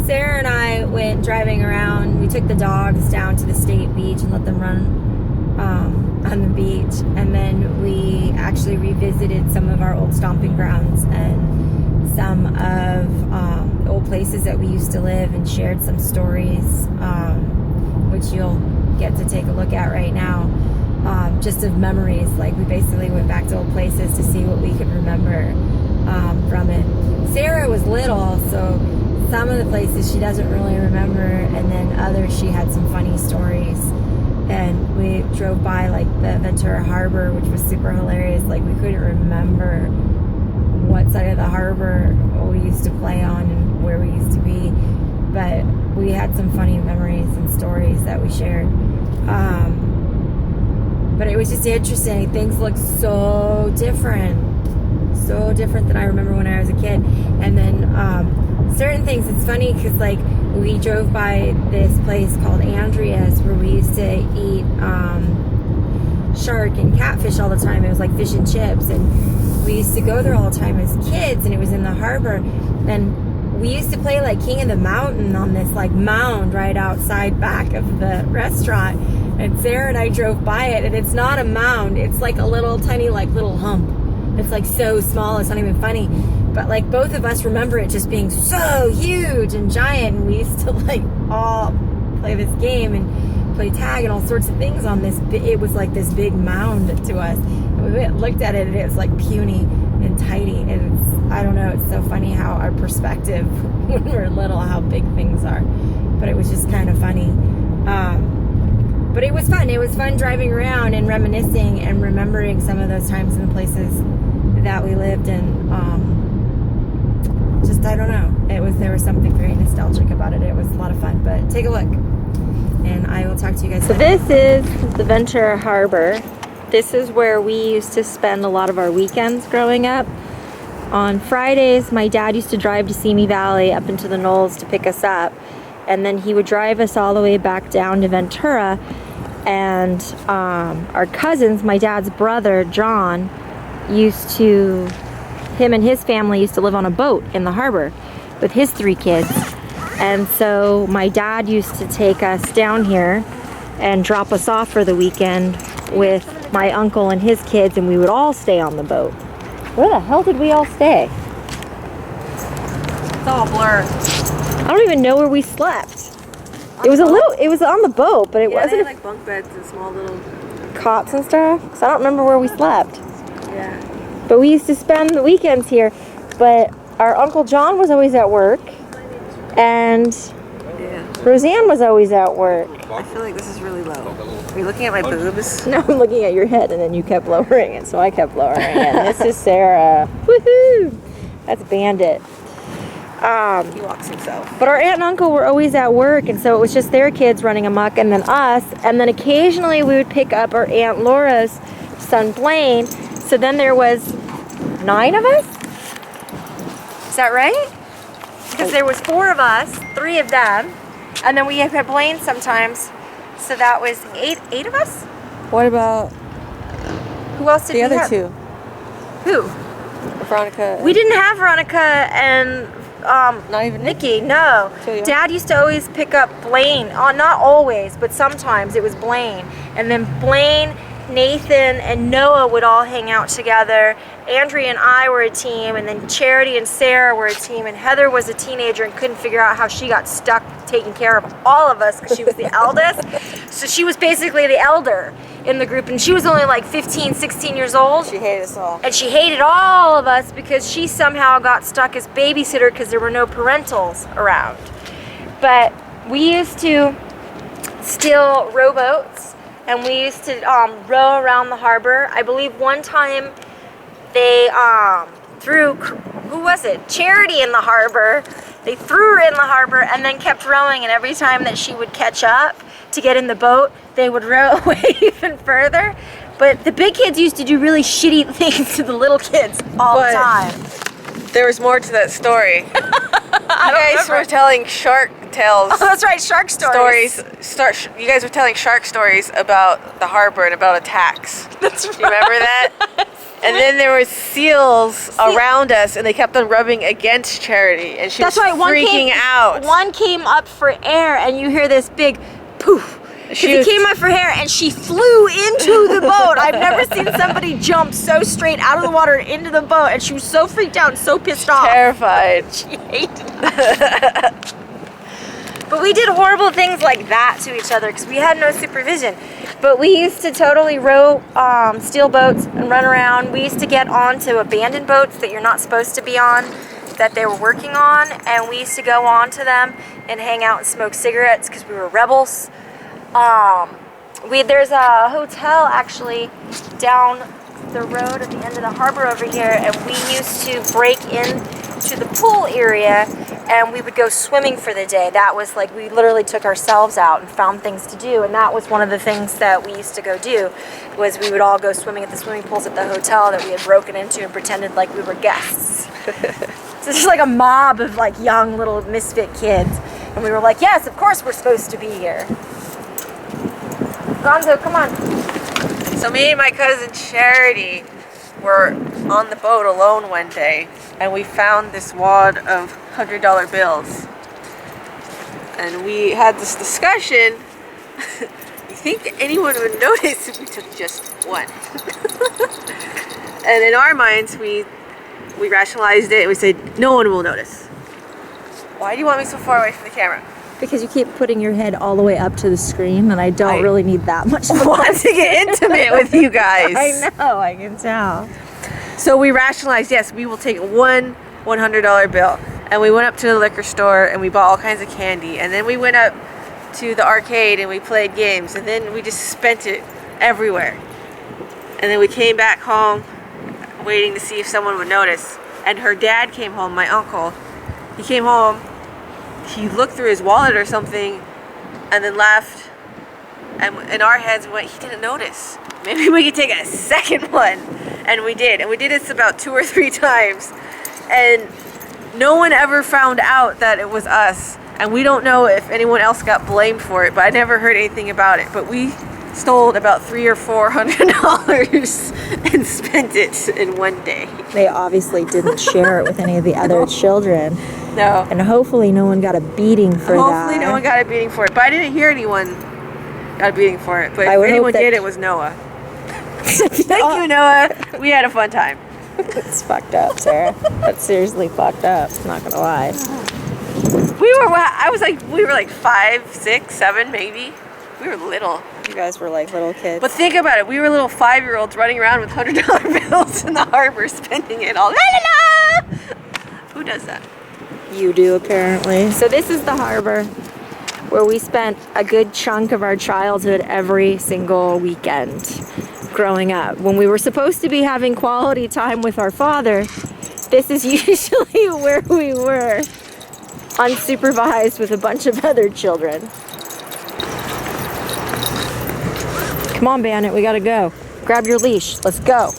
Sarah and I went driving around. We took the dogs down to the state beach and let them run on the beach. And then we actually revisited some of our old stomping grounds and some of old places that we used to live, and shared some stories, which you'll get to take a look at right now, just of memories. Like, we basically went back to old places to see what we could remember from it. Sarah was little, so some of the places she doesn't really remember, and then others she had some funny stories. And we drove by like the Ventura Harbor, which was super hilarious. Like, we couldn't remember what side of the harbor we used to play on and where we used to be, but we had some funny memories and stories that we shared. But it was just interesting. Things look so different than I remember when I was a kid. And then certain things, it's funny because like we drove by this place called Andrea's where we used to eat shark and catfish all the time. It was like fish and chips, and we used to go there all the time as kids, and it was in the harbor. And we used to play like King of the Mountain on this like mound right outside back of the restaurant. And Sarah and I drove by it, and it's not a mound, it's like a little tiny like little hump. It's like so small, it's not even funny. But like both of us remember it just being so huge and giant, and we used to like all play this game and play tag and all sorts of things on this. It was like this big mound to us. And we went, looked at it, and it was like puny and tidy. And it's, I don't know, it's so funny how our perspective when we're little, how big things are. But it was just kind of funny. But it was fun. It was fun driving around and reminiscing and remembering some of those times and the places that we lived in. Just, I don't know. There was something very nostalgic about it. It was a lot of fun. But take a look, and I will talk to you guys. So this is the Ventura Harbor. This is where we used to spend a lot of our weekends growing up. On Fridays, my dad used to drive to Simi Valley up into the Knolls to pick us up. And then he would drive us all the way back down to Ventura. And our cousins, my dad's brother, John, him and his family used to live on a boat in the harbor with his 3 kids. And so my dad used to take us down here and drop us off for the weekend with my uncle and his kids, and we would all stay on the boat. Where the hell did we all stay? It's all a blur. I don't even know where we slept. It was on the boat, but it wasn't. They had like bunk beds and small little cots and stuff. So I don't remember where we slept. Yeah. But we used to spend the weekends here. But our Uncle John was always at work, and Roseanne was always at work. I feel like this is really low. Are you looking at my boobs? No, I'm looking at your head, and then you kept lowering it, so I kept lowering it. And this is Sarah. Woohoo! That's Bandit. He walks himself. But our aunt and uncle were always at work, and so it was just their kids running amok, and then us, and then occasionally we would pick up our Aunt Laura's son Blaine. So then there was 9 of us? Is that right? Because there was 4 of us, 3 of them, and then we had Blaine sometimes. So that was 8 of us? What about Who else did we have? the other 2? Who? Veronica. We didn't have Veronica and Not even Nikki, no. Dad used to always pick up Blaine. Not always, but sometimes it was Blaine. And then Blaine, Nathan, and Noah would all hang out together. Andrea and I were a team, and then Charity and Sarah were a team, and Heather was a teenager and couldn't figure out how she got stuck taking care of all of us because she was the eldest. So she was basically the elder in the group, and she was only like 15, 16 years old. She hated us all. And she hated all of us because she somehow got stuck as babysitter because there were no parentals around. But we used to steal rowboats, and we used to row around the harbor. I believe one time they threw, who was it? Charity in the harbor. They threw her in the harbor and then kept rowing, and every time that she would catch up to get in the boat, they would row away even further. But the big kids used to do really shitty things to the little kids all the time. There was more to that story. guys were telling shark tales. Oh, that's right, shark stories. You guys were telling shark stories about the harbor and about attacks. That's right. Do you remember that? And then there were seals around us, and they kept on rubbing against Charity, and she was freaking out. One came up for air, and you hear this big poof. She came up for air, and she flew into the boat. I've never seen somebody jump so straight out of the water and into the boat, and she was so freaked out and so pissed off. Terrified. She hated us. But we did horrible things like that to each other because we had no supervision. But we used to totally row steel boats and run around. We used to get onto abandoned boats that you're not supposed to be on, that they were working on, and we used to go onto them and hang out and smoke cigarettes because we were rebels. There's a hotel actually down the road at the end of the harbor over here, and we used to break into the pool area and we would go swimming for the day. That was like, we literally took ourselves out and found things to do, and that was one of the things that we used to go do, was we would all go swimming at the swimming pools at the hotel that we had broken into and pretended like we were guests. So it's just like a mob of like young little misfit kids, and we were like, yes, of course we're supposed to be here. Gonzo, come on. So me and my cousin Charity were on the boat alone one day, and we found this wad of $100 bills. And we had this discussion. You think that anyone would notice if we took just one? And in our minds, we rationalized it, and we said, no one will notice. Why do you want me so far away from the camera? Because you keep putting your head all the way up to the screen, and I don't really need that much. I want to get intimate with you guys. I know, I can tell. So we rationalized, yes, we will take one $100 bill. And we went up to the liquor store and we bought all kinds of candy. And then we went up to the arcade and we played games. And then we just spent it everywhere. And then we came back home waiting to see if someone would notice. And her dad came home, my uncle. He came home, he looked through his wallet or something and then left. And in our heads we went, he didn't notice. Maybe we could take a second one. And we did. And we did this about 2 or 3 times. And no one ever found out that it was us. And we don't know if anyone else got blamed for it, but I never heard anything about it. But we stole about $300 or $400 and spent it in one day. They obviously didn't share it with any of the other children. No. And hopefully no one got a beating for that. Hopefully no one got a beating for it. But I didn't hear anyone got a beating for it. But if anyone did, it was Noah. Thank you, Noah. We had a fun time. It's fucked up, Sarah. That's seriously fucked up. I'm not gonna lie. We were like 5, 6, 7 maybe. We were little. You guys were like little kids. But think about it. We were little 5-year-olds running around with $100 bills in the harbor, spending it all. La, la, la! Who does that? You do, apparently. So this is the harbor where we spent a good chunk of our childhood every single weekend growing up. When we were supposed to be having quality time with our father, this is usually where we were, unsupervised with a bunch of other children. Come on, Bandit, we gotta go. Grab your leash, let's go.